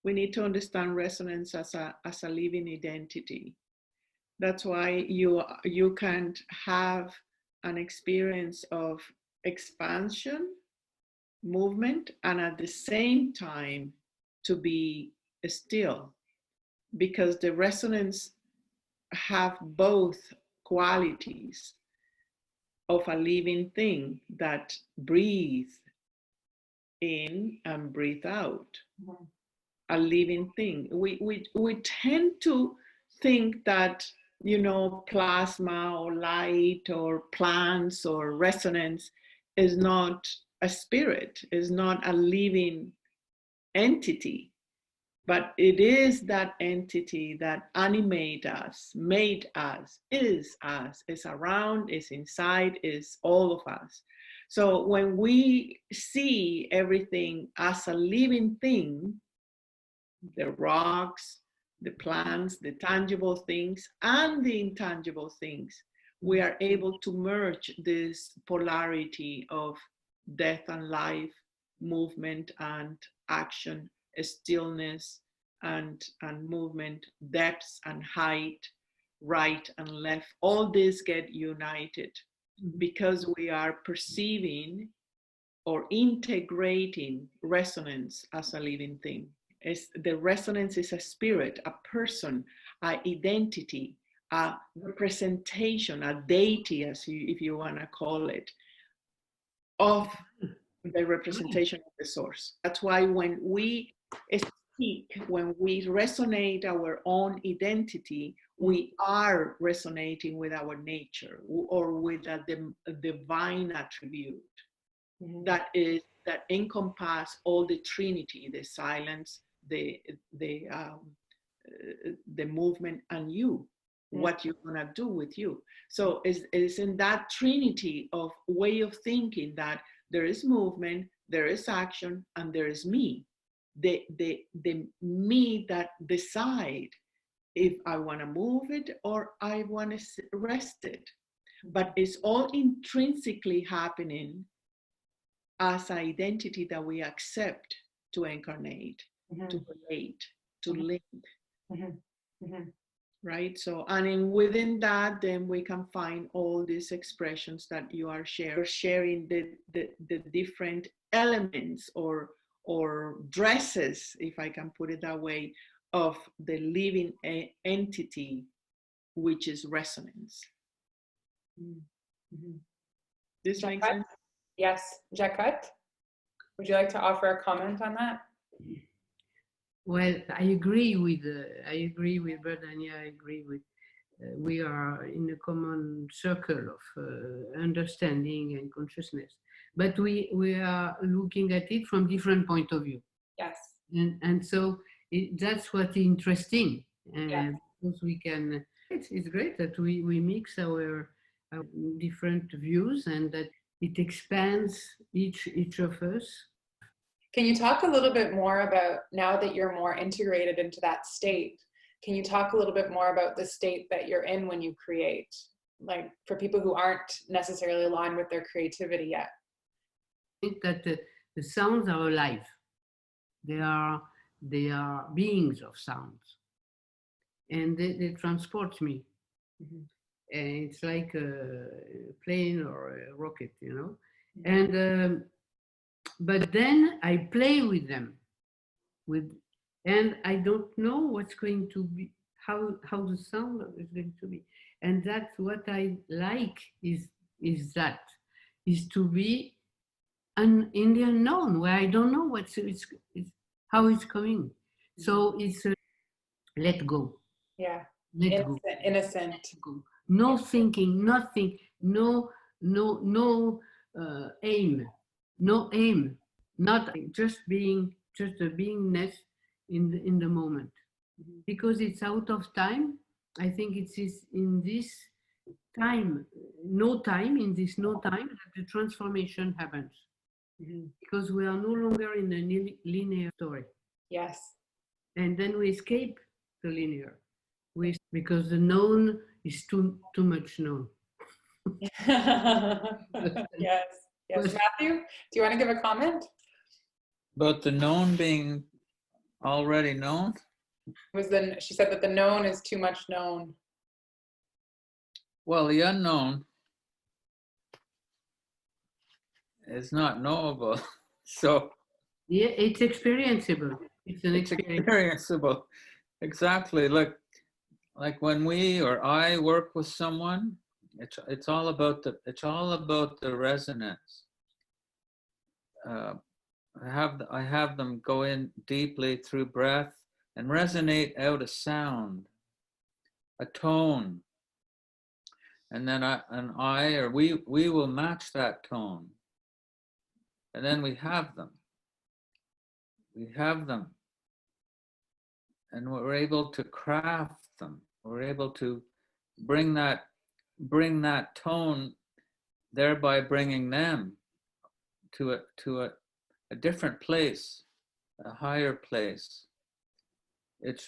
We need to understand resonance as a living identity. That's why you can't have an experience of expansion, movement, and at the same time to be still, because the resonance have both qualities of a living thing that breathe in and breathe out. Mm-hmm. A living thing. We tend to think that, you know, plasma or light or plants or resonance is not a spirit, is not a living entity, but it is that entity that animates us, made us, is around, is inside, is all of us. So when we see everything as a living thing, the rocks, the plants, the tangible things, and the intangible things, we are able to merge this polarity of death and life, movement and action, stillness and movement, depth and height, right and left. All these get united because we are perceiving or integrating resonance as a living thing. The resonance is a spirit, a person, an identity, a representation, a deity, if you want to call it, of the representation of the source. That's why when we speak, when we resonate our own identity, we are resonating with our nature or with a divine attribute that encompass all the Trinity, the silence, the movement, and you, what you're gonna do with you. So it's in that Trinity of way of thinking that there is movement, there is action, and there is me. The me that decide if I want to move it or I want to rest it. But it's all intrinsically happening as an identity that we accept to incarnate, to relate, to link. Right? So, and within that, then we can find all these expressions that you are sharing the different elements or dresses, if I can put it that way, of the living entity, which is resonance. This makes sense? Yes. Jacotte, would you like to offer a comment on that? Well, I agree with Berdhanya. I agree with we are in a common circle of understanding and consciousness, but we are looking at it from different point of view. Yes. And so that's what's interesting. Yes. Because we can. It's great that we mix our different views and that it expands each of us. Can you talk a little bit more about, now that you're more integrated into that state, can you talk a little bit more about the state that you're in when you create? Like for people who aren't necessarily aligned with their creativity yet. I think that the sounds are alive. They are beings of sounds. And they transport me. And it's like a plane or a rocket, you know. And but then I play with them, and I don't know what's going to be, how the sound is going to be, and that's what I like is to be in the unknown, where I don't know how it's coming. So it's let go. Yeah. Let go. Innocent. Let go. No thinking, nothing. No aim. No aim, not just the beingness in the moment, because it's out of time. I think it is in this time, no time that the transformation happens, because we are no longer in a linear story. Yes. And then we escape the linear, because the known is too much known. Yes. Yes, Matthew, do you want to give a comment? About the known being already known? She said that the known is too much known. Well, the unknown is not knowable. So Yeah, it's experienceable. It's an it's experience. experienceable. Exactly. Like when we or I work with someone, it's all about the resonance. I have them go in deeply through breath and resonate out a sound, a tone, and then we will match that tone, and then we have them. We have them, and we're able to craft them. We're able to bring that tone, thereby bringing them to a different place, a higher place. And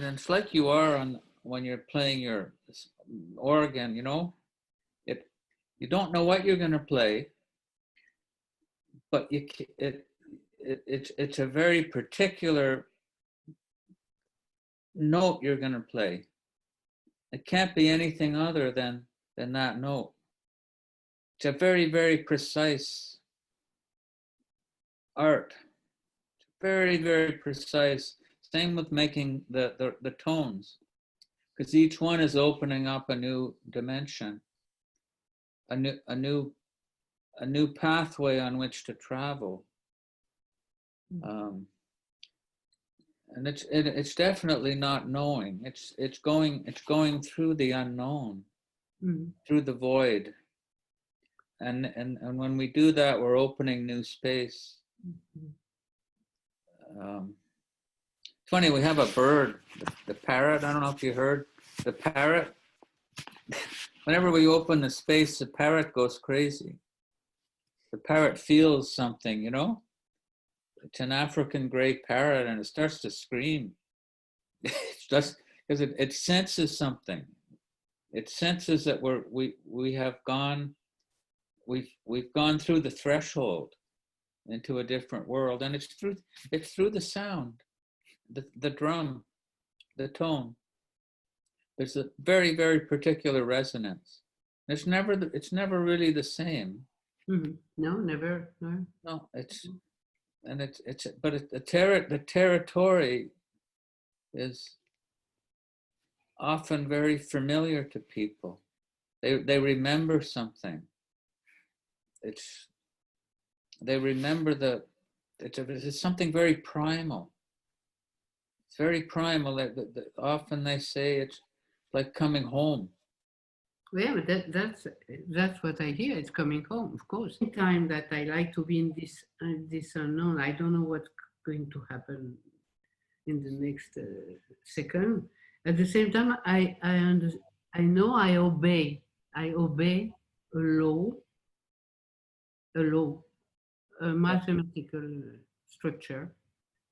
it's like you are when you're playing your organ, you know, you don't know what you're going to play, but it's a very particular note you're going to play. It can't be anything other than that note. It's a very, very precise art. Very, very precise. Same with making the tones, because each one is opening up a new dimension, a new pathway on which to travel. And it's definitely not knowing. It's going through the unknown, through the void. And when we do that, we're opening new space. Funny, we have a bird, the parrot. I don't know if you heard the parrot. Whenever we open the space, the parrot goes crazy. The parrot feels something, you know. It's an African gray parrot, and it starts to scream. It's just because it senses something. It senses that we've gone through the threshold into a different world, and it's through the sound, the drum, the tone. There's a very, very particular resonance. It's never really the same. No, never. No. No, the territory is often very familiar to people. They remember something. They remember it's something very primal. It's very primal. Often they say it's like coming home. Yeah, but that's what I hear. It's coming home, of course. The time that I like to be in this unknown, I don't know what's going to happen in the next second. At the same time, I know I obey a law, a mathematical structure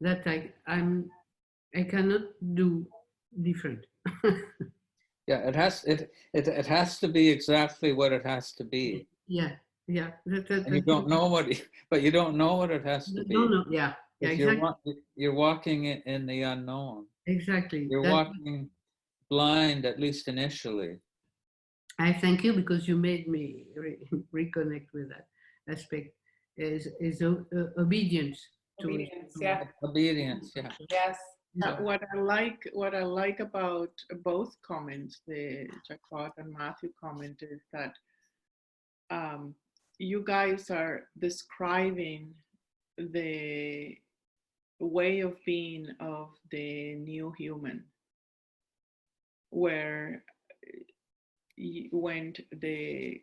that I cannot do different. Yeah, it has to be exactly what it has to be. Yeah. And you don't know but you don't know what it has to be. No. Yeah, exactly. You're walking in the unknown. Exactly. You're walking blind, at least initially. I thank you because you made me reconnect with that aspect. Is obedience to Obedience, yeah. Obedience, yeah. Yes. What I like about both comments, the Jacotte and Matthew comment, is that you guys are describing the way of being of the new human, where when the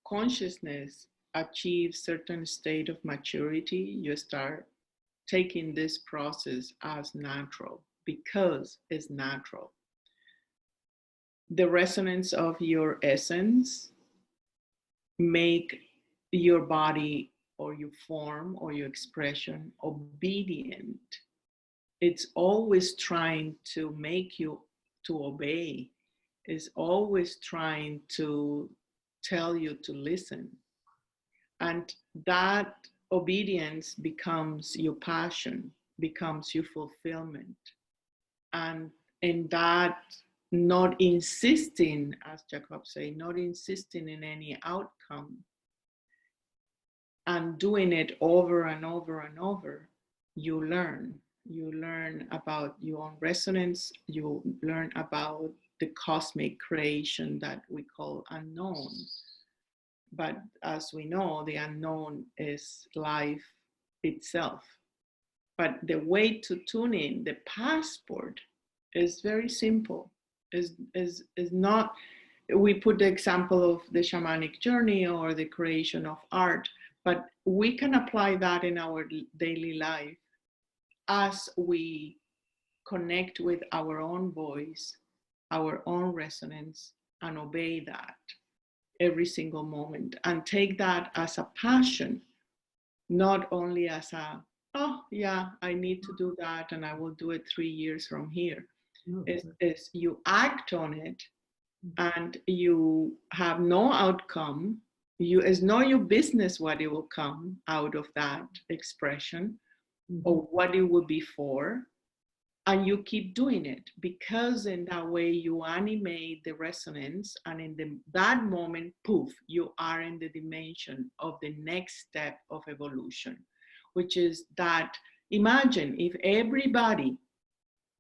consciousness achieves certain state of maturity, you start taking this process as natural because it's natural. The resonance of your essence make your body or your form or your expression obedient. It's always trying to make you to obey. It's always trying to tell you to listen. And that obedience becomes your passion. becomes your fulfillment. And in that, not insisting, as Jacob said, not insisting in any outcome, and doing it over and over and over, you learn. You learn about your own resonance. You learn about the cosmic creation that we call unknown. But as we know, the unknown is life itself. But the way to tune in, the passport, is very simple. Is not, we put the example of the shamanic journey or the creation of art, but we can apply that in our daily life as we connect with our own voice, our own resonance, and obey that every single moment, and take that as a passion, not only as a, oh yeah, I need to do that and I will do it 3 years from here. Is you act on it and you have no outcome. It's not your business what it will come out of that expression or what it will be for. And you keep doing it, because in that way you animate the resonance, and in that moment, poof, you are in the dimension of the next step of evolution, which is that, imagine if everybody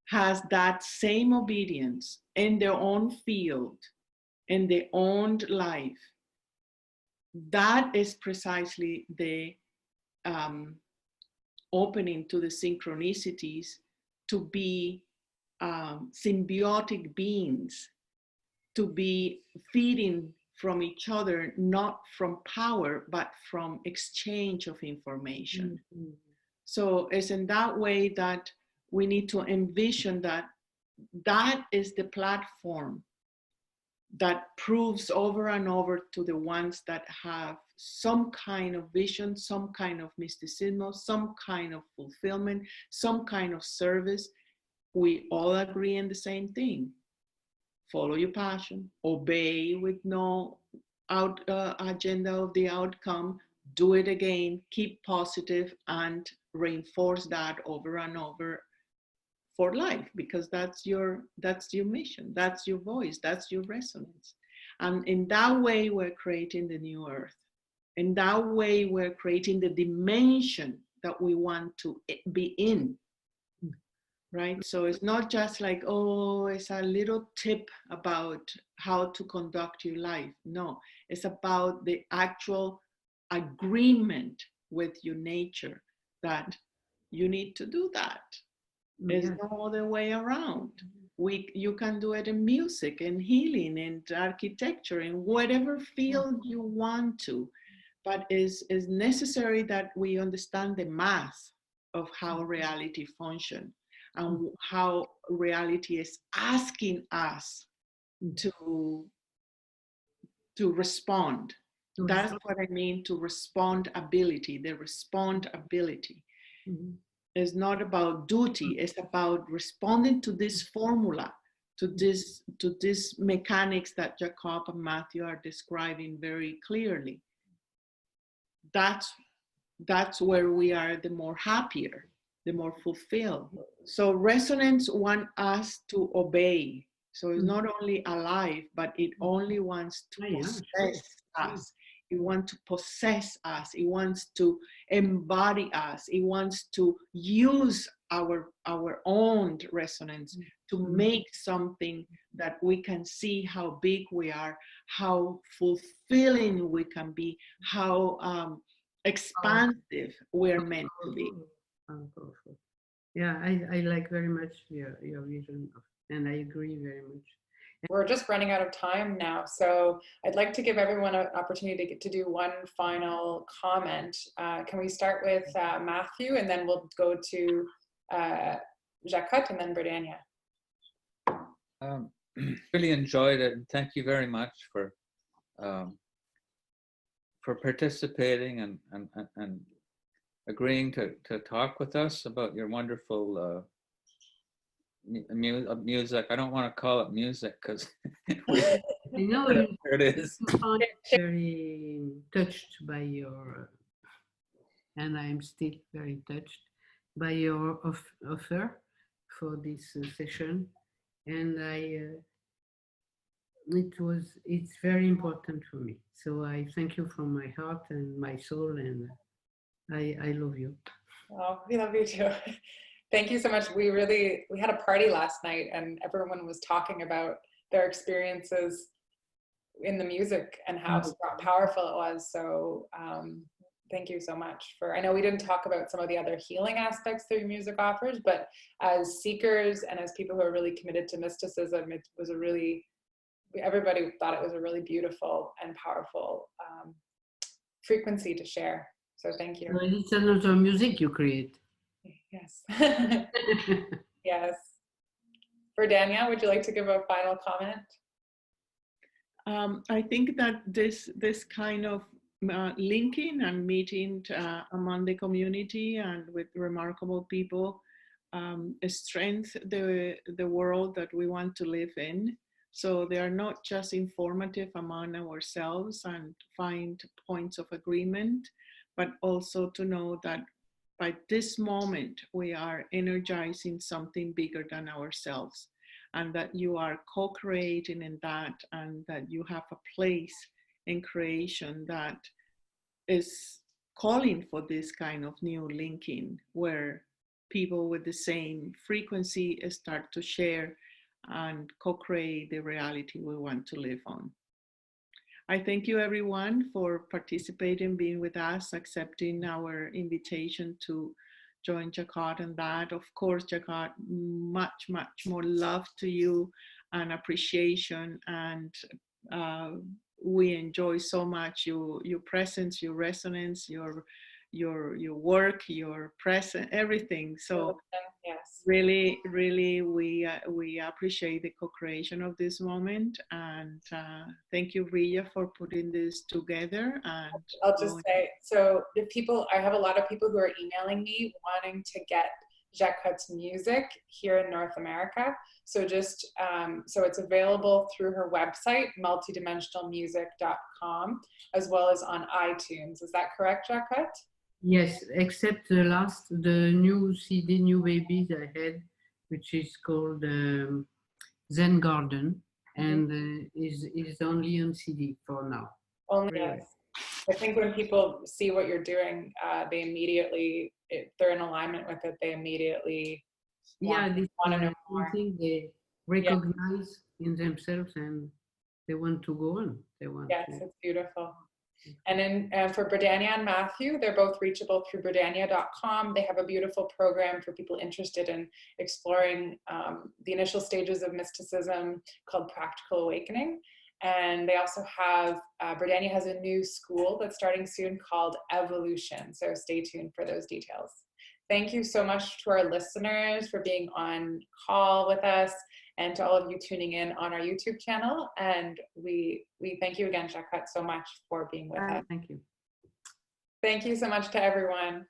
has that same obedience in their own field, in their own life. That is precisely the opening to the synchronicities, to be symbiotic beings, to be feeding from each other, not from power, but from exchange of information. So it's in that way that we need to envision that that is the platform that proves over and over to the ones that have some kind of vision, some kind of mysticism, some kind of fulfillment, some kind of service. We all agree on the same thing. Follow your passion, obey with no agenda of the outcome, do it again, keep positive, and reinforce that over and over for life, because that's your mission, that's your voice, that's your resonance. And in that way, we're creating the new earth. In that way, we're creating the dimension that we want to be in, right? So it's not just like, oh, it's a little tip about how to conduct your life. No, it's about the actual agreement with your nature that you need to do that. There's no other way around. You can do it in music, in healing, in architecture, in whatever field you want to, but it's necessary that we understand the math of how reality functions and how reality is asking us to respond. That's what I mean, to respond ability, the respond ability. It's not about duty, it's about responding to this formula, to this mechanics that Jacob and Matthew are describing very clearly. That's where we are the more happier, the more fulfilled. So resonance wants us to obey. So it's not only alive, but it only wants to possess us. It wants to possess us. It wants to embody us. It wants to use our own resonance to make something that we can see how big we are, how fulfilling we can be, how expansive we're meant to be. Yeah, I like very much your vision, and I agree very much. We're just running out of time now, so I'd like to give everyone an opportunity to do one final comment. Can we start with Matthew, and then we'll go to Jacotte, and then Berdhanya. Really enjoyed it, and thank you very much for participating and agreeing to talk with us about your wonderful music. I don't want to call it music because I know it is. I'm very touched by your, and I'm still very touched. by your offer for this session, and it's very important for me. So I thank you from my heart and my soul, and I love you. Oh, we love you too. Thank you so much. We had a party last night, and everyone was talking about their experiences in the music and how powerful it was. So thank you so much I know we didn't talk about some of the other healing aspects that your music offers, but as seekers and as people who are really committed to mysticism, it was everybody thought it was a really beautiful and powerful frequency to share. So thank you. Well, it's another music you create. Yes. Yes. Berdhanya, would you like to give a final comment? I think that this kind of linking and meeting among the community and with remarkable people strengthens the world that we want to live in. So they are not just informative among ourselves and find points of agreement, but also to know that by this moment we are energizing something bigger than ourselves, and that you are co-creating in that, and that you have a place in creation that is calling for this kind of new linking, where people with the same frequency start to share and co-create the reality we want to live on. I thank you everyone for participating, being with us, accepting our invitation to join Jacotte and that. Of course, Jacotte, much, much more love to you and appreciation, and we enjoy so much your presence, your resonance, your work, your presence, everything. So yes, really we appreciate the co-creation of this moment, and thank you, Ria, for putting this together. And I'll just say, so I have a lot of people who are emailing me wanting to get Jacotte's music here in North America. So just, so it's available through her website, multidimensionalmusic.com, as well as on iTunes. Is that correct, Jacotte? Yes, except the new CD, New Babies I had, which is called Zen Garden, and is only on CD for now. Only, yes. I think when people see what you're doing, they immediately, they're in alignment with it, they immediately want to know more. Something they recognize in themselves, and they want to go on. Yes, it's beautiful. And then for Berdhanya and Matthew, they're both reachable through berdhanya.com. They have a beautiful program for people interested in exploring the initial stages of mysticism called Practical Awakening. And they also have, Berdhanya has a new school that's starting soon called Evolution. So stay tuned for those details. Thank you so much to our listeners for being on call with us, and to all of you tuning in on our YouTube channel. And we thank you again, Jacotte, so much for being with us. Thank you. Thank you so much to everyone.